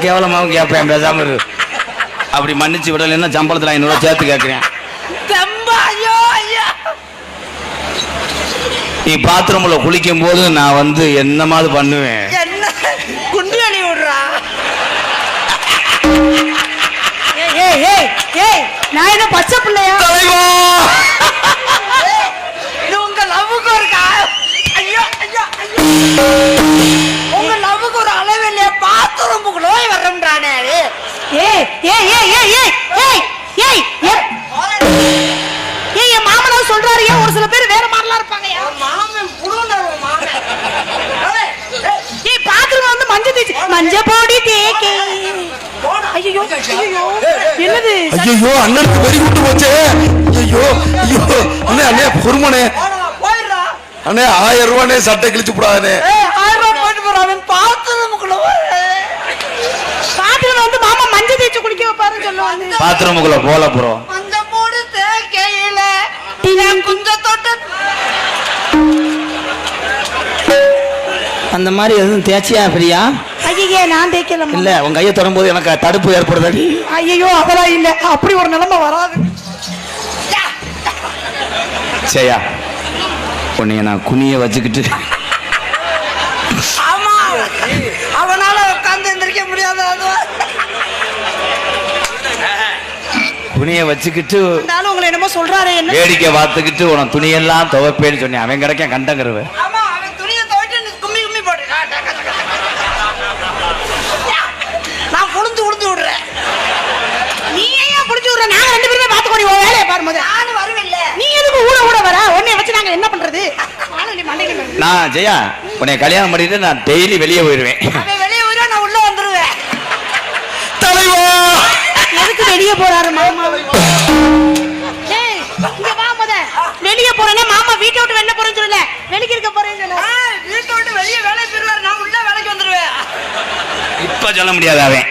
கேவலமாகவும் கேட்பேன், பேசாம இரு. அப்படி மன்னிச்சு விடலைன்னா சம்பளத்தில் 500 ரூபா சேர்த்து கேட்கிறேன். நீ பாத்ரூம்ல குளிக்கும் போது நான் வந்து என்னமாவது பண்ணுவேன். குண்டி அழி விடுறா. நான் என்ன பச்சை பிள்ளையா? உங்க லவ்வுக்கு ஒரு உங்க லவ்வுக்கு ஒரு அளவு இல்லையா? பாத்ரூமுக்குள்ள வர்றோம்ன்றானே. என் மாமனார் சொல்றாரு, ஒரு சில பேர் வேற மாதிரிலாம் இருப்பாங்க. பாத்ரூம் வந்து மஞ்சள் தேய்ச்சி மஞ்ச போடி தேய்க்க. ஐயோ என்னது? ஐயோ அண்ணனுக்கு வெறி விட்டு போச்சே. ஐயோ ஐயோ அண்ணே அண்ணே பொறுமனே அண்ணே 1000 ரூபானே சட்டை கிழிச்சு போடாதே. 1000 ரூபாய் போட்டு போறான். பாத்ரூமுக்குள்ள பாத்ரூம் வந்து மாமா மஞ்சள் தேய்ச்சி குளிக்க வைப்பாருன்னு சொல்லுவாங்க. பாத்ரூமுக்குள்ள போல ப்ரோ. மஞ்ச போடி தேய்க்கையில குஞ்ச தொட்டு அந்த மாதிரி எதுவும் தேய்ச்சியா பிரியா? ஐயே நான் தேய்க்கல. இல்ல உங்க கையை தொடும்போது எனக்கு தடுப்பு ஏற்படுதடி. ஐயோ அதெல்லாம் இல்ல, அப்படி ஒரு நிலைமை வராது. சரியா உன்னைய நான் குனிய வச்சுக்கிட்டு. ஆமா அவனால உட்கார்ந்து எந்திரிக்க முடியாது. குனிய வச்சுக்கிட்டு உங்களை என்னமோ சொல்றாரு. என்ன வேடிக்கை பார்த்துக்கிட்டு உன துணியெல்லாம் துவைப்பேன்னு சொன்னேன். அவன் கிடைக்க கண்டங்கிறவன். நான் புடிஞ்சு உடுத்து விடுறேன். நீ ஏன் புடிஞ்சு விடுற? நாங்க 2 பேருமே பாத்துக்கோ. நீ வேலையை பாரு. முதல்ல நானும் வருவேன்ல. நீ எதுக்கு ஊட வர? உன்னை வச்சு நாங்க என்ன பண்றது? நான் ஜெயா உன்னை கல்யாணம் பண்ணிட்டு நான் டெய்லி வெளியே போயிருவேன். வெளியே போயிடும், நான் உள்ள வந்துருவேன். தலைவா எதுக்கு வெளியே போறாரு மாமா? ஏய் இங்க வா. வெளியே போறேன்னா மாமா வீட்டை விட்டு வெளில போறேன்னு சொல்லல, வெளிக்கு இருக்க போறேன்னு சொல்ல. வீட்டை விட்டு வெளியே வேலைக்கு போயிருவாரு, நான் உள்ள வேலைக்கு வந்துருவேன். இப்ப சொல்ல முடியாது. அவன்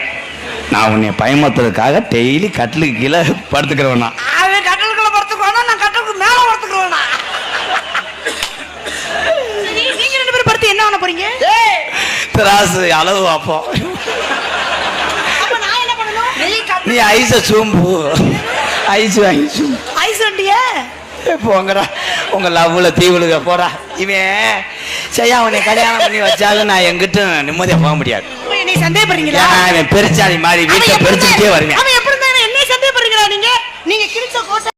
நான் உன்னை பயமத்துறதுக்காக டெய்லி கட்டிலுக்கு கீழே படுத்துக்கிறவனா. அவன் கட்டலுக்குள்ள படுத்துக்குவானா, நான் கட்டலுக்கு மேல படுத்துக்குவானா? நீங்க 2 பேரும் படுத்து என்ன பண்ண போறீங்க? திராசு அளவு அப்போ நான் என்ன பண்ணணும்? நீ ஐஸ சூம்பு. ஐஸ் ஐஸ் வண்டியே போங்கடா உங்க லவ்ல தீவுலுக போடா. இவன் செய்யா உன்னை கல்யாணம் பண்ணி வச்சாலும் நான் எங்கிட்ட நிம்மதியா போக முடியாது. என்னை சந்தேகப்படுறீங்களா? பெருச்சாளி மாதிரி வீட்டை பெருச்சுக்கிட்டே வருவேன். அவன் எப்படி இருந்தா என்னை சந்தேகப்படுறீங்களா? நீங்க கிழிச்ச கோட்டை